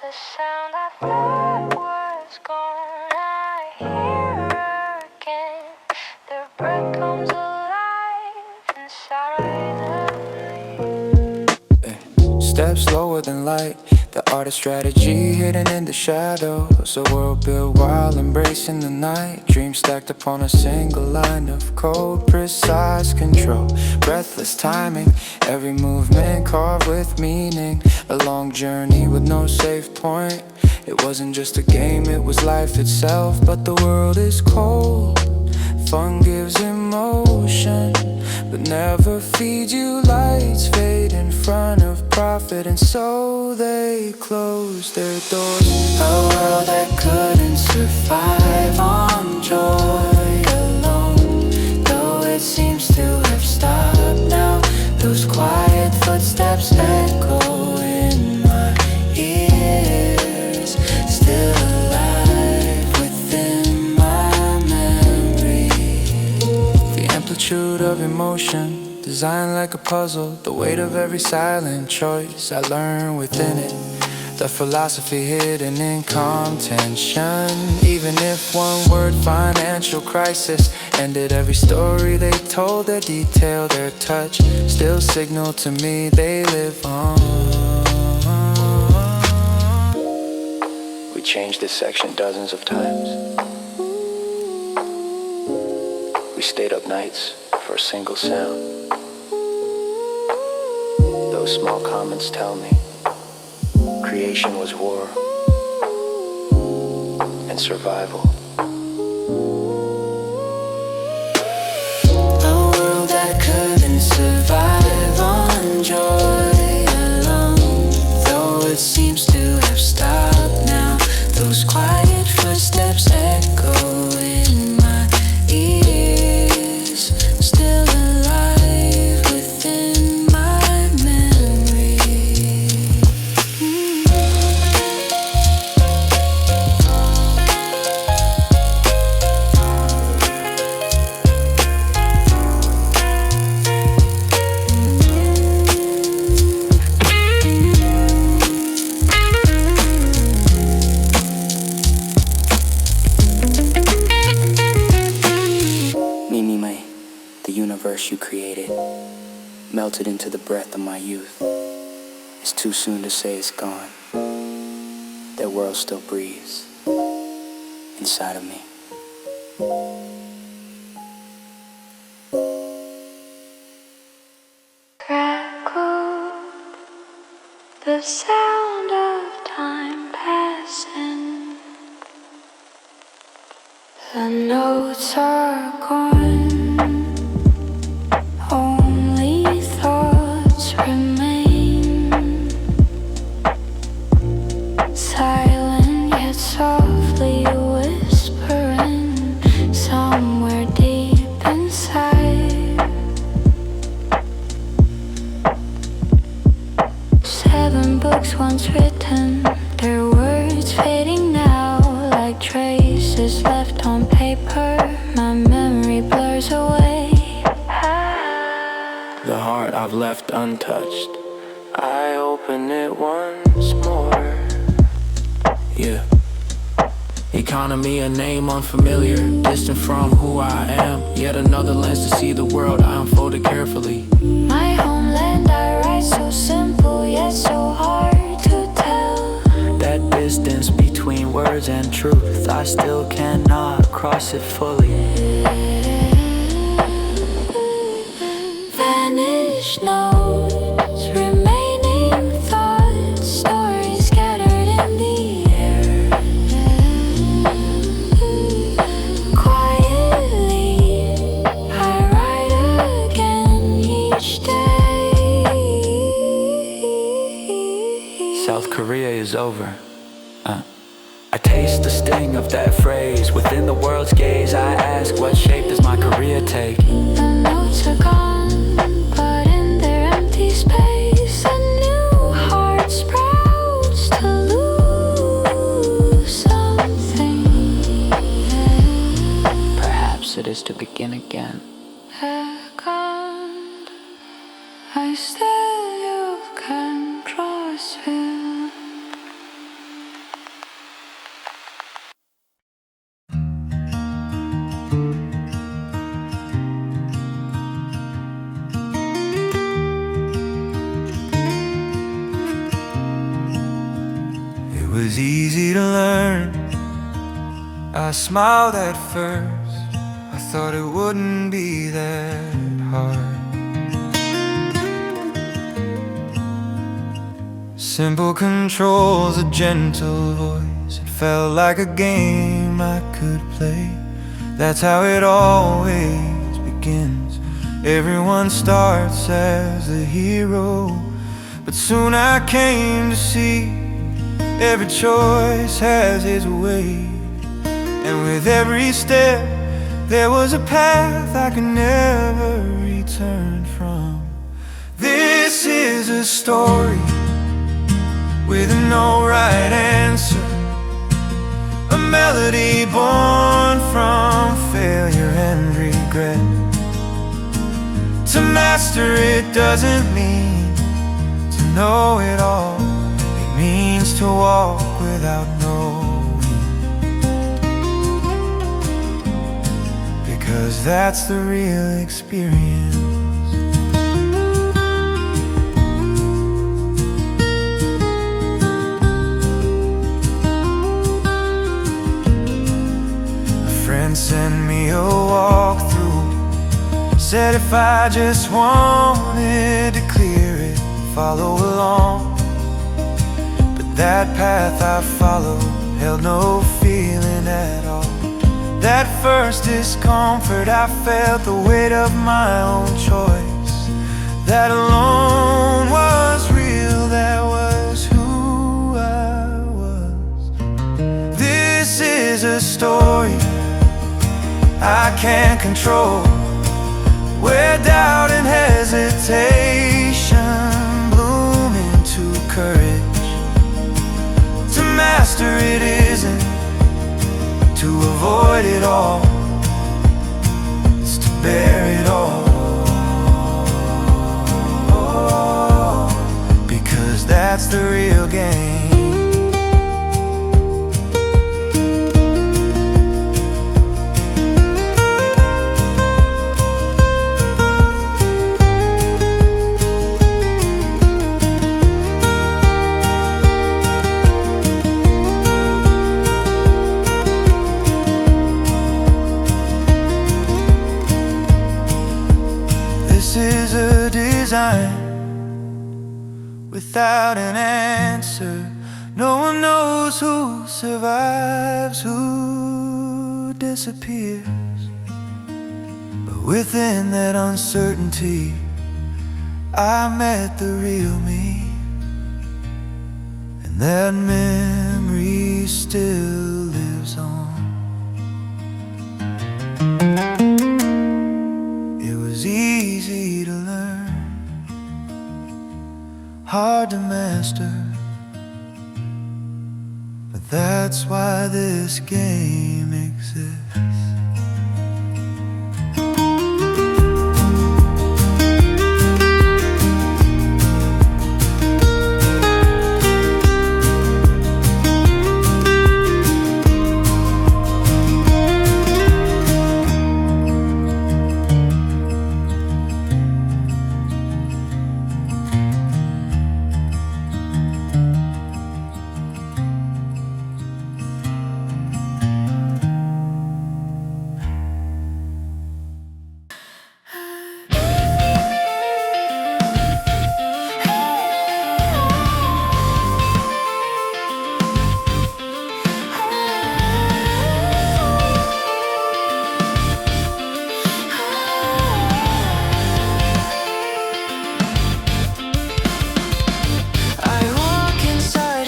The sound I thought was gone, I hear her again. The breath comes alive inside of me. Steps slower than light, the art of strategy hidden in the shadows. A world built while embracing the night. Dreams stacked upon a single line of code. Precise control, breathless timing. Every movement carved with meaning. A long journey with no safe point. It wasn't just a game, it was life itself. But the world is cold. Fun gives emotion, but never feeds you. Lights fade in front of profit, and so they close their doors. A world that couldn't survive on joy alone, though it seems to have stopped now. Those quiet footsteps echo in my ears, still alive within my memory. The amplitude of emotion, designed like a puzzle. The weight of every silent choice I learn within it. The philosophy hidden in contention. Even if one word, financial crisis, ended every story they told, their detail, their touch still signal to me they live on. We changed this section dozens of times. We stayed up nights for a single sound. Those small comments tell me creation was war and survival. A world that couldn't survive on joy alone, though it seems to have stopped now. Those quiet footsteps echo in my ears, still alive within my memory. The universe you created melted into the breath of my youth. It's too soon to say it's gone. That world still breathes inside of me. Crackled the sound of time passing. The notes are gone. Only thoughts remain, silent yet softly whispering somewhere deep inside. 7 books once written, their words fading now like traces left on paper. My memory blurs away. The heart I've left untouched, I open it once more. Yeah. Economy, a name unfamiliar, distant from who I am. Yet another lens to see the world I unfolded carefully. My homeland I write so simple yet so hard to tell. That distance between words and truth, I still cannot cross it fully. Vanished notes, remaining thoughts, stories scattered in the air. Quietly, I write again each day. South Korea is over. I taste the sting of that phrase. Within the world's gaze, I ask, what shape does my career take? The notes are gone, but in their empty space, a new heart sprouts to lose something. Perhaps it is to begin again. Second, I still you can trust me. It was easy to learn. I smiled at first, I thought it wouldn't be that hard. Simple controls, a gentle voice, it felt like a game I could play. That's how it always begins. Everyone starts as a hero, but soon I came to see every choice has its way. And with every step there was a path I could never return from. This is a story with no right answer, a melody born from failure and regret. To master it doesn't mean to know it all. It means to walk without knowing, because that's the real experience. Sent me a walkthrough, said if I just wanted to clear it, follow along. But that path I followed held no feeling at all. That first discomfort, I felt the weight of my own choice. That alone was real, that was who I was. This is a story I can't control, where doubt and hesitation bloom into courage. To master it isn't to avoid it all, it's to bear it all. Because that's the real game. This is a design without an answer. No one knows who survives, who disappears. But within that uncertainty, I met the real me, and that memory still lives on. Easy to learn, hard to master, but that's why this game exists.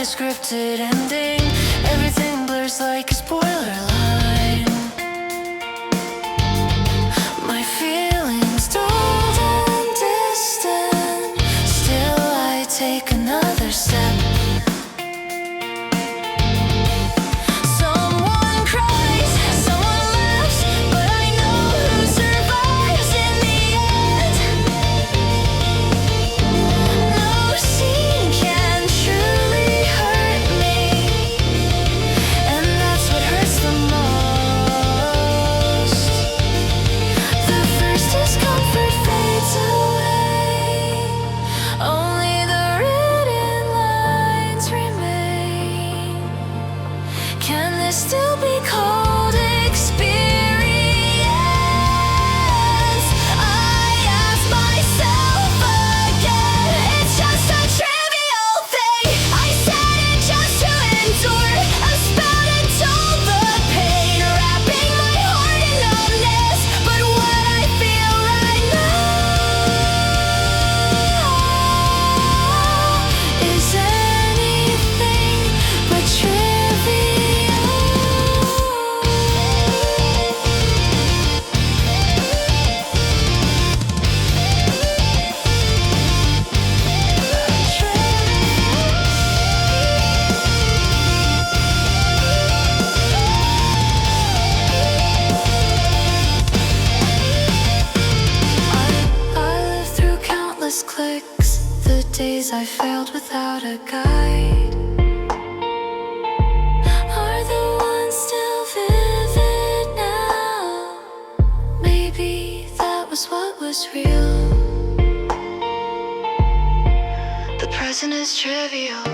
Scripted ending, everything blurs like a spoiler line. My feelings dulled and distant, still I take another step. Someone cries, someone laughs, but I know who survives in the end. No scene can truly hurt me, and that's what hurts the most. still be called experience. I ask myself again, it's just a trivial thing. I said it just to endure. I spouted all the pain, wrapping my heart in numbness. But what I feel right now is anything but trivial. I lived through countless clicks, the days I failed without a guide. Are the ones still vivid now? Maybe that was what was real. The present is trivial.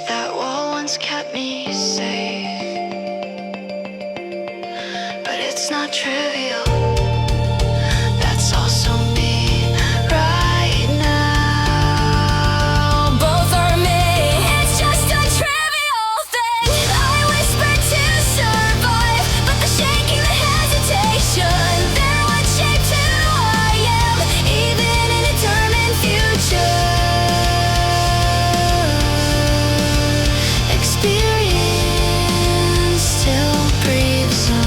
That wall once kept me safe, but it's not trivial. That's also me right now. Both are me. It's just a trivial thing. I whispered to survive, but the shaking, the hesitation, they're what shaped who I am, even in a determined future. Experience still breathes on.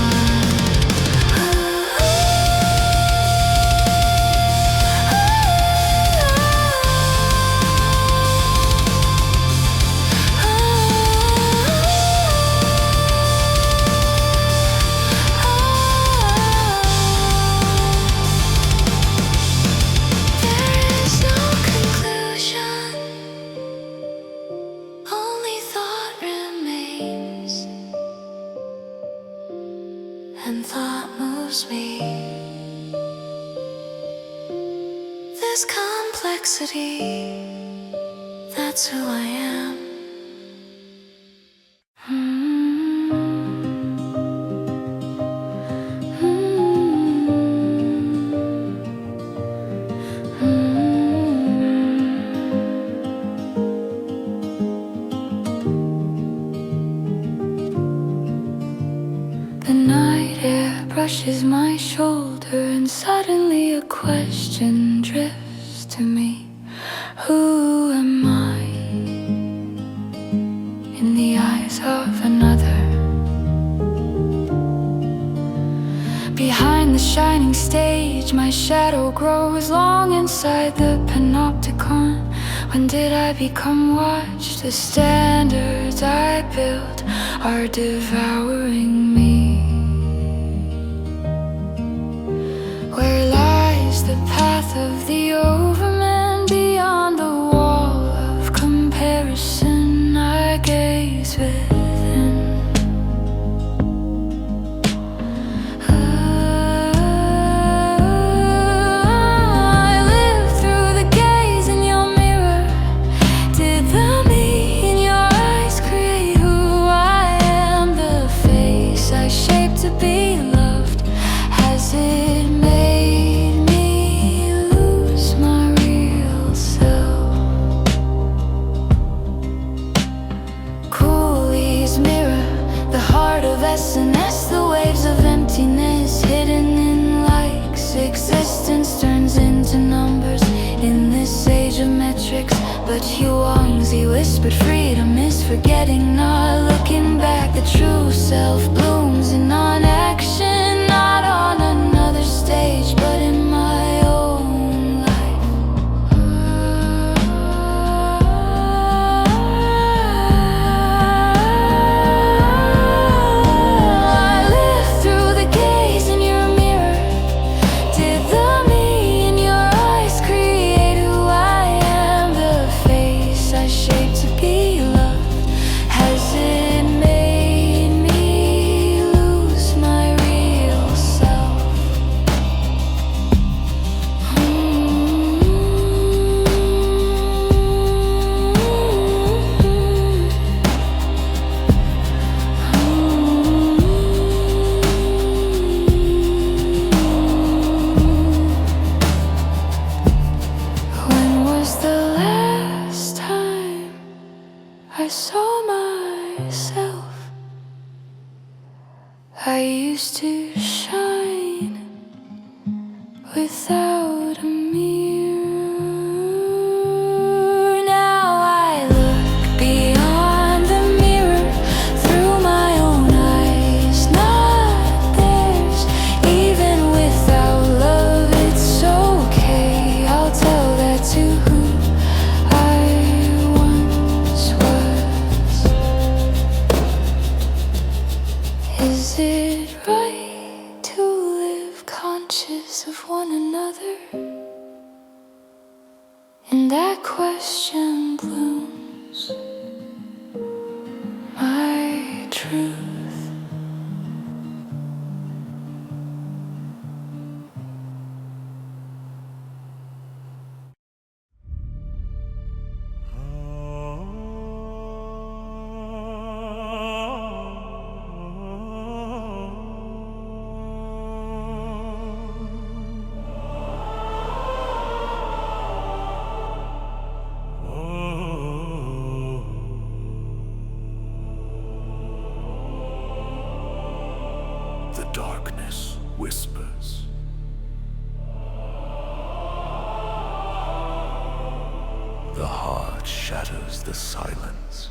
There is no conclusion, only thought remains, and thought moves me. This complexity, that's who I am. The night air brushes my shoulder, and suddenly a question drifts to me. Who am I in the eyes of another? Behind the shining stage, my shadow grows long inside the panopticon. When did I become watched? The standards I built are devouring me. Where lies the path of the overman? Beyond the wall of comparison, I gaze within. I live through the gaze in your mirror. Did the me in your eyes create who I am? The face I shaped to be loved, has it made me lose my real self? Cooley's mirror, the heart of SNS, the waves of emptiness hidden in likes. Existence turns into numbers in this age of metrics. But Hugh Wangzi whispered freedom is forgetting, not looking back. The true self blooms in non-action, not on another stage, but in my own life. I live through the gaze in your mirror. Did the me in your eyes create who I am? The face I shaped to be loved, has it made me lose my real I saw myself. I used to shine without a mirror. Now I look beyond the mirror through my own eyes, not theirs. Even without love, it's okay. I'll tell that to who I once was. Is it right to live conscious of one another? And that question blooms my truth. The darkness whispers. The heart shatters the silence.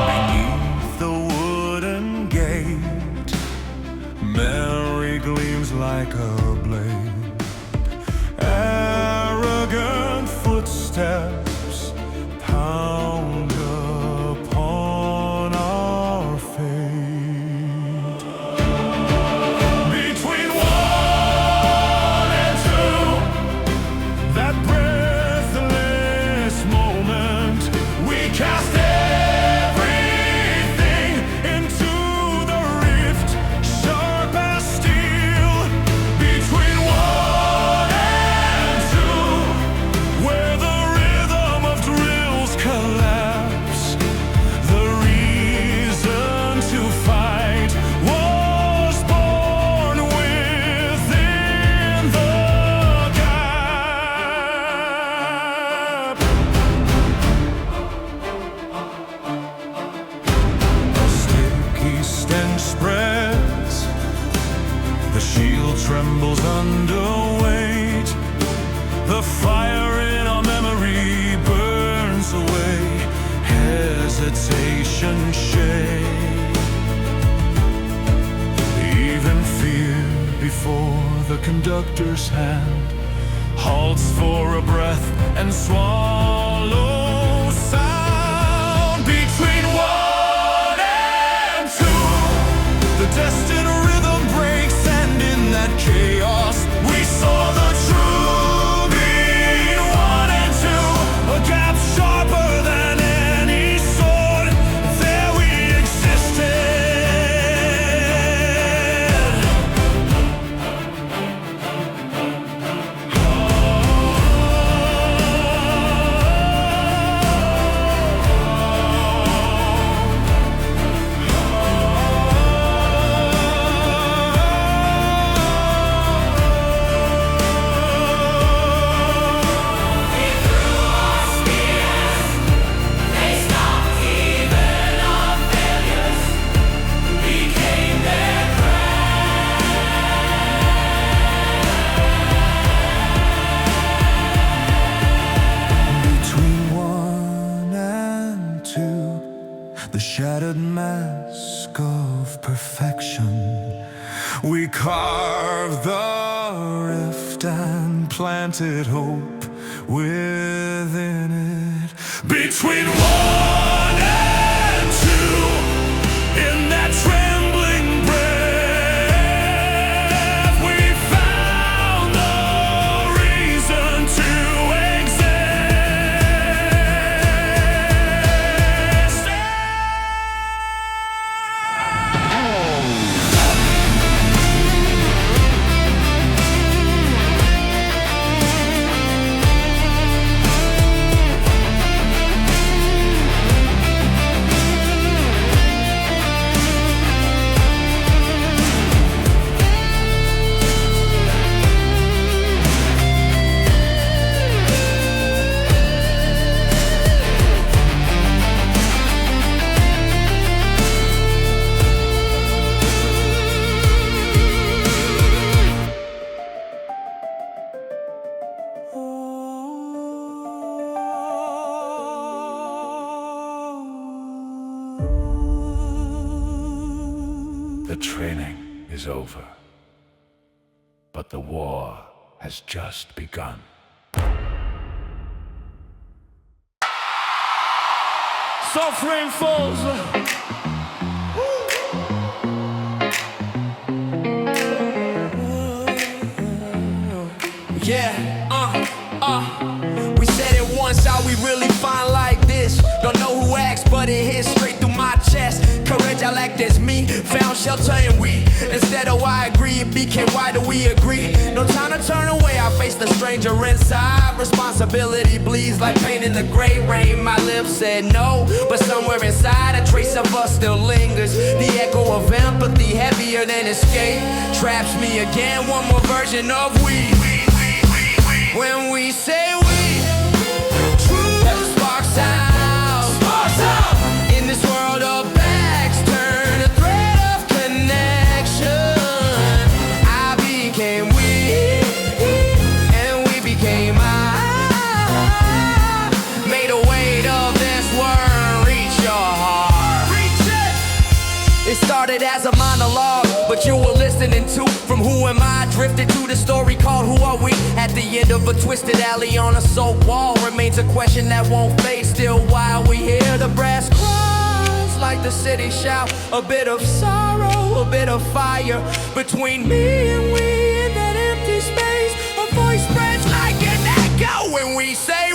Beneath the wooden gate, Mary gleams like a blade. Arrogant footsteps pound upon our fate. Between one and two, that breathless moment, we cast everything into the rift, sharp as steel. Between one and two, where the rhythm of drills collapse, the reason to fight was born within the gap. A sticky stench spreads, the shield trembles under weight. The fire in our memory burns away, hesitation shades. Even fear before the conductor's hand halts for a breath and swallows sound. Between one and two, the destined rhythm breaks, and in that chaos we saw the true mean. One and two, a gap sharper than any sword. There we existed. Between one and two, the shattered mask of perfection, we carved the rift and planted hope within it. Between one and two, in that trembling breath, we found the reason to exist. The training is over, but the war has just begun. Suffering falls. We said it once, how we really find like this. Don't know who asked, but it hit straight through my chest. Courage, I lacked as me, found shelter and we. Instead of why I agree, it became why do we agree. No time to turn away, I face the stranger inside. Responsibility bleeds like pain in the gray rain. My lips said no, but somewhere inside a trace of us still lingers. The echo of empathy, heavier than escape, traps me again, one more version of we. When we say we, true sparks out, in this world of backs turn, a thread of connection. I became we, and we became I. Made a weight of this word reach your heart. Reach it. It started as a monologue, but you were listening to From Who Am I? Drifted to the story called Who Are We? At the end of a twisted alley on a soap wall remains a question that won't fade. Still while we hear the brass cries like the city shout, a bit of sorrow, a bit of fire between me and we in that empty space. A voice spreads like an echo when we say